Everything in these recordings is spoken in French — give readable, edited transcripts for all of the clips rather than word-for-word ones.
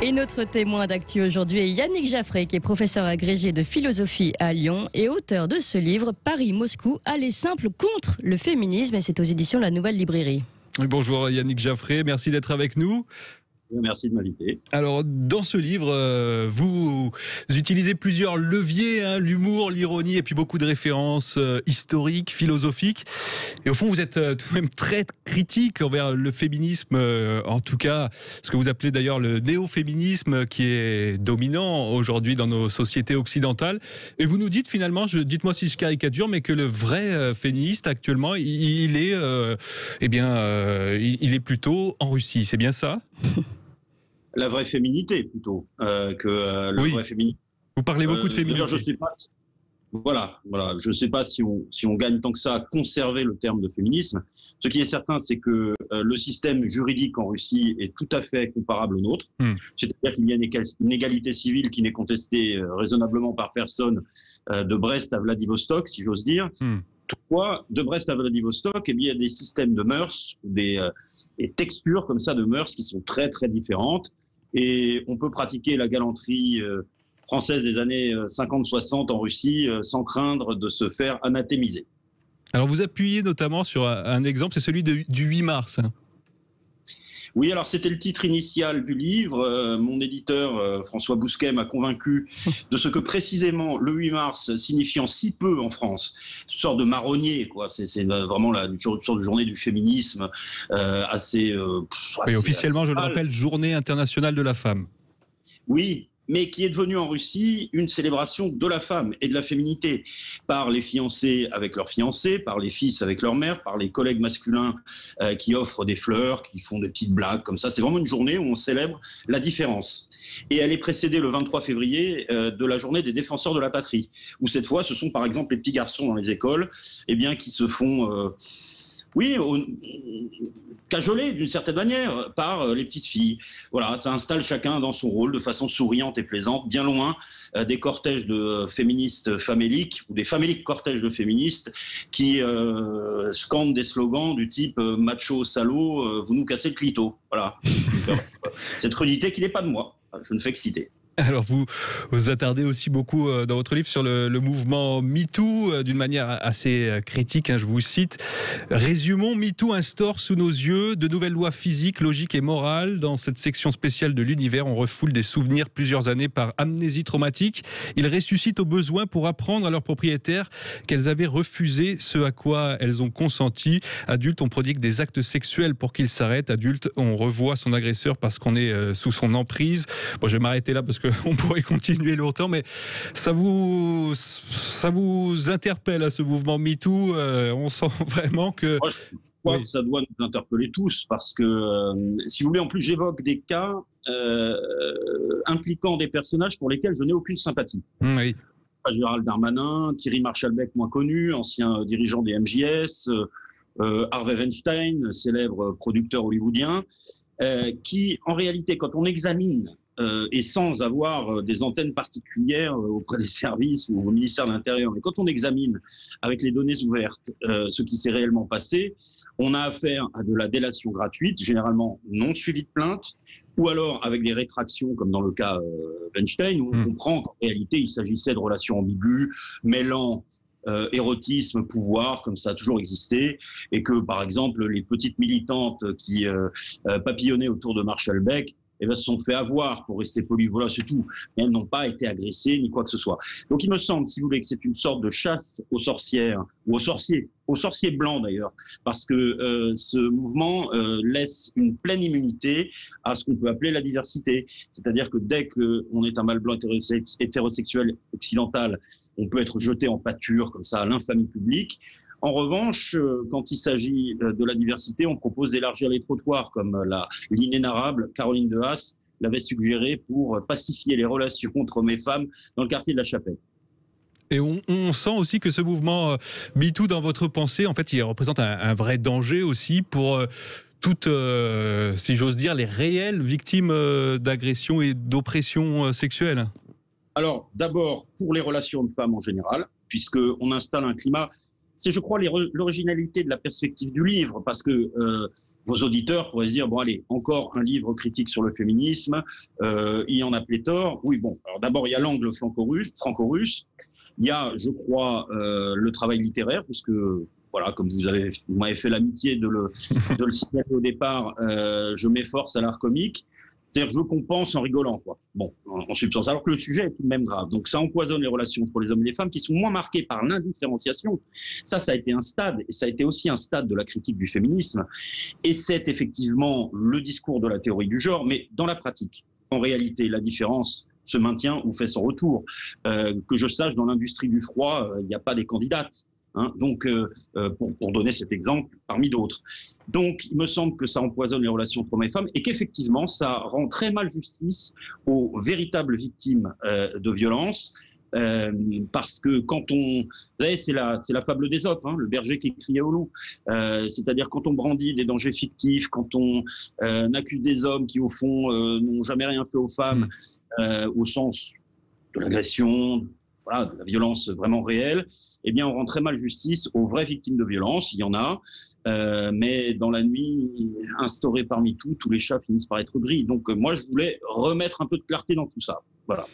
Et notre témoin d'actu aujourd'hui est Yannick Jaffray, qui est professeur agrégé de philosophie à Lyon et auteur de ce livre « Paris-Moscou, aller simple contre le féminisme ». Et c'est aux éditions La Nouvelle Librairie. Bonjour Yannick Jaffray, merci d'être avec nous. Merci de m'inviter. Alors, dans ce livre, vous utilisez plusieurs leviers, l'humour, l'ironie et puis beaucoup de références historiques, philosophiques. Et au fond, vous êtes tout de même très critique envers le féminisme, en tout cas, ce que vous appelez d'ailleurs le néo-féminisme qui est dominant aujourd'hui dans nos sociétés occidentales. Et vous nous dites finalement, dites-moi si je caricature, mais que le vrai féministe actuellement, il est plutôt en Russie, c'est bien ça ? La vraie féminité plutôt que le vrai féminisme. Vous parlez beaucoup de féminité. Je sais pas. Voilà. Je ne sais pas si on gagne tant que ça à conserver le terme de féminisme. Ce qui est certain, c'est que le système juridique en Russie est tout à fait comparable au nôtre. C'est-à-dire qu'il y a une égalité civile qui n'est contestée raisonnablement par personne de Brest à Vladivostok, si j'ose dire. Toutefois, de Brest à Vladivostok, il y a des systèmes de mœurs, des textures comme ça de mœurs qui sont très très différentes. Et on peut pratiquer la galanterie française des années 50-60 en Russie sans craindre de se faire anathémiser. Alors vous appuyez notamment sur un exemple, c'est celui du 8 mars. Oui, alors c'était le titre initial du livre. Mon éditeur François Bousquet m'a convaincu de ce que précisément le 8 mars, signifiant si peu en France, une sorte de marronnier, quoi. C'est vraiment une sorte de journée du féminisme assez. Oui, officiellement, je le rappelle, Journée internationale de la femme. Oui. Mais qui est devenue en Russie une célébration de la femme et de la féminité, par les fiancés avec leurs fiancés, par les fils avec leur mère, par les collègues masculins qui offrent des fleurs, qui font des petites blagues comme ça. C'est vraiment une journée où on célèbre la différence. Et elle est précédée le 23 février de la journée des défenseurs de la patrie, où cette fois, ce sont par exemple les petits garçons dans les écoles qui se font... cajolé d'une certaine manière par les petites filles. Voilà, ça installe chacun dans son rôle de façon souriante et plaisante, bien loin des cortèges de féministes faméliques ou des faméliques cortèges de féministes qui scandent des slogans du type macho, salaud, vous nous cassez le clito. Voilà. Cette crudité qui n'est pas de moi. Je ne fais que citer. Alors vous attardez aussi beaucoup dans votre livre sur le mouvement MeToo d'une manière assez critique, je vous cite. Résumons, MeToo instaure sous nos yeux de nouvelles lois physiques, logiques et morales. Dans cette section spéciale de l'univers, on refoule des souvenirs plusieurs années par amnésie traumatique. Ils ressuscitent au besoin pour apprendre à leurs propriétaires qu'elles avaient refusé ce à quoi elles ont consenti. Adultes, on prodigue des actes sexuels pour qu'ils s'arrêtent. Adultes, on revoit son agresseur parce qu'on est sous son emprise. Bon, je vais m'arrêter là parce que on pourrait continuer longtemps, mais ça vous interpelle à ce mouvement MeToo. On sent vraiment que... Moi, je crois que ça doit nous interpeller tous, parce que, si vous voulez, en plus, j'évoque des cas impliquant des personnages pour lesquels je n'ai aucune sympathie. Oui. Gérald Darmanin, Thierry Marchalbeck, moins connu, ancien dirigeant des MJS, Harvey Weinstein, célèbre producteur hollywoodien, qui, en réalité, quand on examine et sans avoir des antennes particulières auprès des services ou au ministère de l'Intérieur. Mais quand on examine avec les données ouvertes ce qui s'est réellement passé, on a affaire à de la délation gratuite, généralement non suivie de plainte, ou alors avec des rétractions, comme dans le cas Weinstein, où on comprend qu'en réalité, il s'agissait de relations ambiguës, mêlant érotisme, pouvoir, comme ça a toujours existé, et que, par exemple, les petites militantes qui papillonnaient autour de Marshallbeck se sont fait avoir, pour rester polis, voilà, c'est tout. Mais elles n'ont pas été agressées, ni quoi que ce soit. Donc il me semble, si vous voulez, que c'est une sorte de chasse aux sorcières, ou aux sorciers blancs d'ailleurs, parce que ce mouvement laisse une pleine immunité à ce qu'on peut appeler la diversité. C'est-à-dire que dès qu'on est un mâle blanc hétérosexuel occidental, on peut être jeté en pâture, comme ça, à l'infamie publique. En revanche, quand il s'agit de la diversité, on propose d'élargir les trottoirs, comme l'inénarrable Caroline de Haas l'avait suggéré, pour pacifier les relations entre hommes et femmes dans le quartier de la Chapelle. Et on sent aussi que ce mouvement MeToo, dans votre pensée, en fait, il représente un vrai danger aussi pour toutes, si j'ose dire, les réelles victimes d'agressions et d'oppressions sexuelles. Alors, d'abord, pour les relations hommes-femmes en général, puisqu'on installe un climat c'est, je crois, l'originalité de la perspective du livre, parce que vos auditeurs pourraient se dire, bon allez, encore un livre critique sur le féminisme, il y en a pléthore. Oui, bon, alors d'abord, il y a l'angle franco-russe, il y a, je crois, le travail littéraire, puisque, voilà, comme vous m'avez fait l'amitié de le signaler au départ, je m'efforce à l'art comique. C'est-à-dire que je compense en rigolant, quoi. Bon, en substance. Alors que le sujet est tout de même grave. Donc ça empoisonne les relations entre les hommes et les femmes qui sont moins marquées par l'indifférenciation. Ça a été un stade, et ça a été aussi un stade de la critique du féminisme. Et c'est effectivement le discours de la théorie du genre, mais dans la pratique. En réalité, la différence se maintient ou fait son retour. Que je sache, dans l'industrie du froid, il n'y a pas des candidates. Hein, donc, pour donner cet exemple parmi d'autres. Donc, il me semble que ça empoisonne les relations entre hommes et femmes et qu'effectivement, ça rend très mal justice aux véritables victimes de violences. Parce que quand on... Vous savez, c'est la fable d'Ésope, hein, le berger qui criait au loup. C'est-à-dire quand on brandit des dangers fictifs, quand on accuse des hommes qui, au fond, n'ont jamais rien fait aux femmes, au sens de l'agression, voilà, de la violence vraiment réelle, eh bien, on rend très mal justice aux vraies victimes de violence. Il y en a, mais dans la nuit instaurée parmi tous les chats finissent par être gris. Donc, moi, je voulais remettre un peu de clarté dans tout ça. Voilà.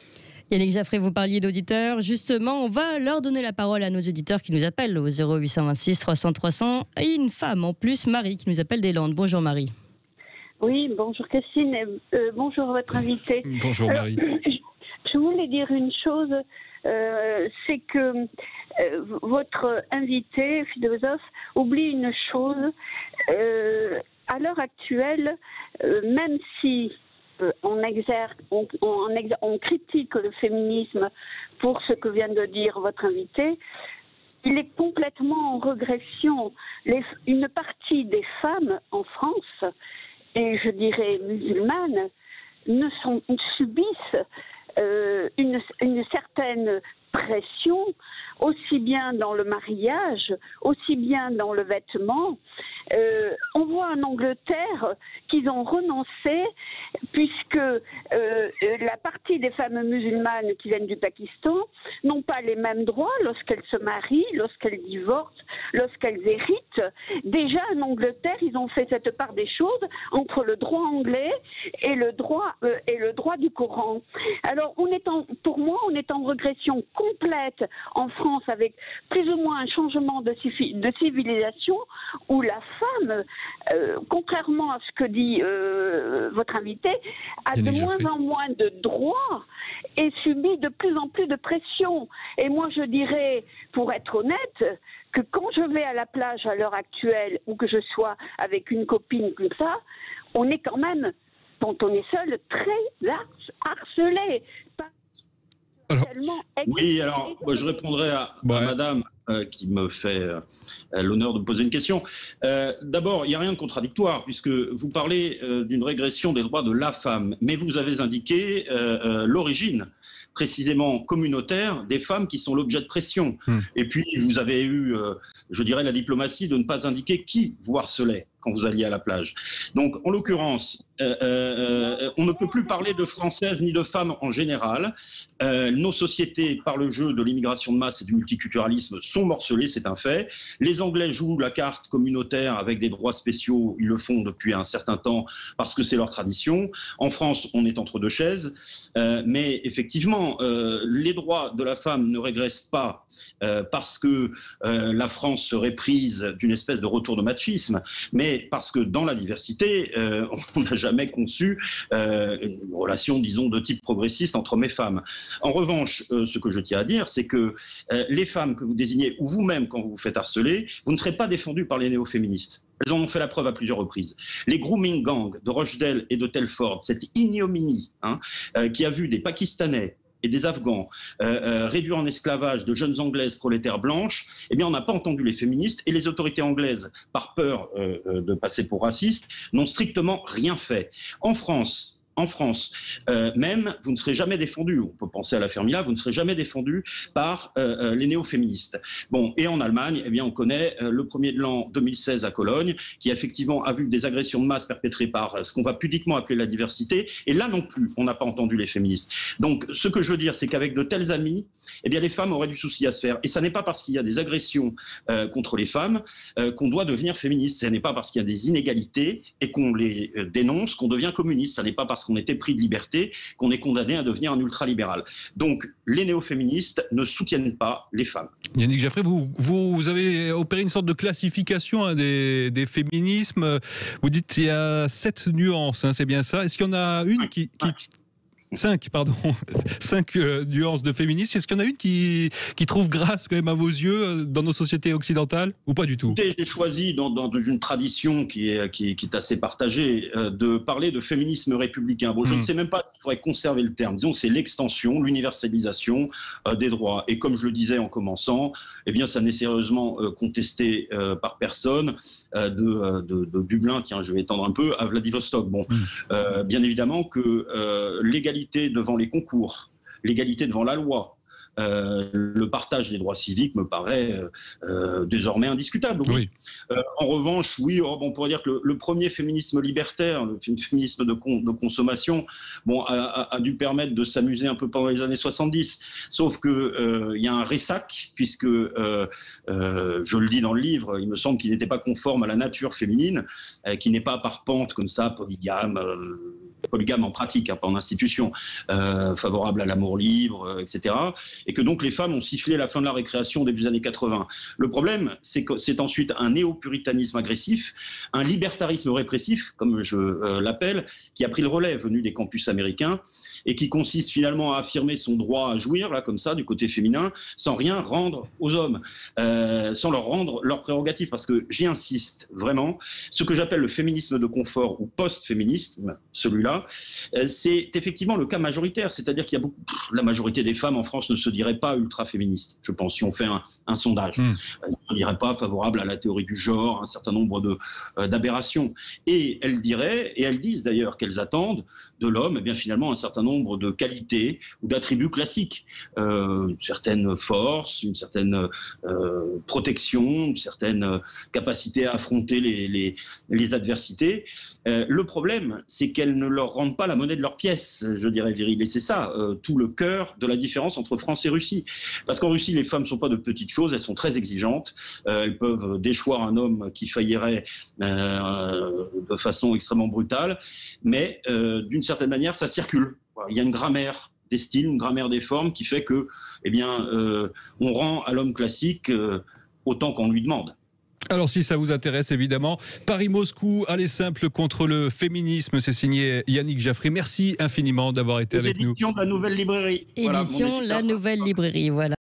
Yannick Jaffray, vous parliez d'auditeurs. Justement, on va leur donner la parole à nos auditeurs qui nous appellent au 0826 300 300. Et une femme en plus, Marie, qui nous appelle des Landes. Bonjour Marie. Oui, bonjour Christine. Bonjour votre invité. Bonjour Marie. Je voulais dire une chose. C'est que votre invité, philosophe, oublie une chose. À l'heure actuelle, même si on critique le féminisme pour ce que vient de dire votre invité, il est complètement en régression. Une partie des femmes en France, et je dirais musulmanes, subissent une certaine pression, aussi bien dans le mariage, aussi bien dans le vêtement. On voit en Angleterre qu'ils ont renoncé puisque la partie des femmes musulmanes qui viennent du Pakistan n'ont pas les mêmes droits lorsqu'elles se marient, lorsqu'elles divorcent, lorsqu'elles héritent. Déjà en Angleterre, ils ont fait cette part des choses entre le droit anglais et le droit du Coran. Alors pour moi, on est en régression complète en France avec plus ou moins un changement de civilisation où la femme, contrairement à ce que dit votre invité, a de moins en moins de droits et subit de plus en plus de pression. Et moi, je dirais, pour être honnête, que quand je vais à la plage à l'heure actuelle ou que je sois avec une copine comme ça, on est quand même, quand on est seul, très harcelé. Oui, alors moi, je répondrai à madame qui me fait l'honneur de me poser une question. D'abord, il n'y a rien de contradictoire puisque vous parlez d'une régression des droits de la femme, mais vous avez indiqué l'origine précisément communautaire des femmes qui sont l'objet de pression. Et puis, vous avez eu, je dirais, la diplomatie de ne pas indiquer qui vous harcelait quand vous alliez à la plage. Donc, en l'occurrence, on ne peut plus parler de françaises ni de femmes en général. Nos sociétés, par le jeu de l'immigration de masse et du multiculturalisme, sont morcelées, c'est un fait. Les Anglais jouent la carte communautaire avec des droits spéciaux. Ils le font depuis un certain temps parce que c'est leur tradition. En France, on est entre deux chaises. Mais effectivement, les droits de la femme ne régressent pas parce que la France serait prise d'une espèce de retour de machisme, mais parce que dans la diversité, on n'a jamais conçu une relation, disons, de type progressiste entre hommes et femmes. En revanche, ce que je tiens à dire, c'est que les femmes que vous désignez, ou vous-même quand vous vous faites harceler, vous ne serez pas défendues par les néo-féministes. Elles en ont fait la preuve à plusieurs reprises. Les grooming gangs de Rochdale et de Telford, cette ignominie qui a vu des Pakistanais et des Afghans réduits en esclavage de jeunes Anglaises prolétaires blanches, eh bien, on n'a pas entendu les féministes et les autorités anglaises, par peur de passer pour racistes, n'ont strictement rien fait. En France, en France, même, vous ne serez jamais défendu, on peut penser à l'affaire Mila, vous ne serez jamais défendu par les néo-féministes. Bon, et en Allemagne, eh bien, on connaît le 1er de l'an 2016 à Cologne, qui effectivement a vu des agressions de masse perpétrées par ce qu'on va pudiquement appeler la diversité, et là non plus, on n'a pas entendu les féministes. Donc, ce que je veux dire, c'est qu'avec de tels amis, eh bien, les femmes auraient du souci à se faire. Et ça n'est pas parce qu'il y a des agressions contre les femmes qu'on doit devenir féministe. Ce n'est pas parce qu'il y a des inégalités et qu'on les dénonce qu'on devient communiste. Ça n'est pas parce qu'on était pris de liberté qu'on est condamné à devenir un ultralibéral. Donc, les néo-féministes ne soutiennent pas les femmes. Yannick Jaffray, vous avez opéré une sorte de classification des féminismes. Vous dites qu'il y a 7 nuances, hein, c'est bien ça. Est-ce qu'il y en a une qui 5, pardon. 5 nuances de féminisme. Est-ce qu'il y en a une qui trouve grâce quand même à vos yeux dans nos sociétés occidentales ou pas du tout? J'ai choisi dans une tradition qui est assez partagée de parler de féminisme républicain. Bon, je ne sais même pas s'il faudrait conserver le terme. Disons que c'est l'extension, l'universalisation des droits. Et comme je le disais en commençant, eh bien, ça n'est sérieusement contesté par personne de Dublin, tiens, je vais étendre un peu, à Vladivostok. Bon, bien évidemment que l'égalité devant les concours, l'égalité devant la loi, le partage des droits civiques me paraît désormais indiscutable. Oui. En revanche, oui, on pourrait dire que le premier féminisme libertaire, le féminisme de consommation, bon, a dû permettre de s'amuser un peu pendant les années 70. Sauf que y a un ressac, puisque, je le dis dans le livre, il me semble qu'il n'était pas conforme à la nature féminine, qui n'est pas par pente comme ça, polygame en pratique, hein, pas en institution, favorable à l'amour libre, etc. Et que donc les femmes ont sifflé la fin de la récréation au début des années 80. Le problème, c'est que c'est ensuite un néo-puritanisme agressif, un libertarisme répressif, comme je l'appelle, qui a pris le relais venu des campus américains et qui consiste finalement à affirmer son droit à jouir, là, comme ça, du côté féminin, sans rien rendre aux hommes, sans leur rendre leurs prérogatives. Parce que j'y insiste vraiment, ce que j'appelle le féminisme de confort ou post-féminisme, celui-là, c'est effectivement le cas majoritaire, c'est-à-dire qu'il y a la majorité des femmes en France ne se dirait pas ultra-féministes, je pense, si on fait un sondage. Ne se dirait pas favorable à la théorie du genre, un certain nombre d'aberrations. Et elles diraient, et elles disent d'ailleurs qu'elles attendent de l'homme, eh bien finalement un certain nombre de qualités ou d'attributs classiques, une certaine force, une certaine protection, une certaine capacité à affronter les adversités. Le problème, c'est qu'elles ne leur rendent pas la monnaie de leur pièce, je dirais, Viril. Et c'est ça, tout le cœur de la différence entre France et Russie. Parce qu'en Russie, les femmes ne sont pas de petites choses, elles sont très exigeantes. Elles peuvent déchoir un homme qui faillirait de façon extrêmement brutale. Mais d'une certaine manière, ça circule. Il y a une grammaire des styles, une grammaire des formes qui fait que, eh bien, on rend à l'homme classique autant qu'on lui demande. Alors si ça vous intéresse évidemment, Paris-Moscou, aller simple contre le féminisme, c'est signé Yannick Jaffray. Merci infiniment d'avoir été avec nous. Édition de la Nouvelle Librairie. Édition La Nouvelle Librairie, voilà.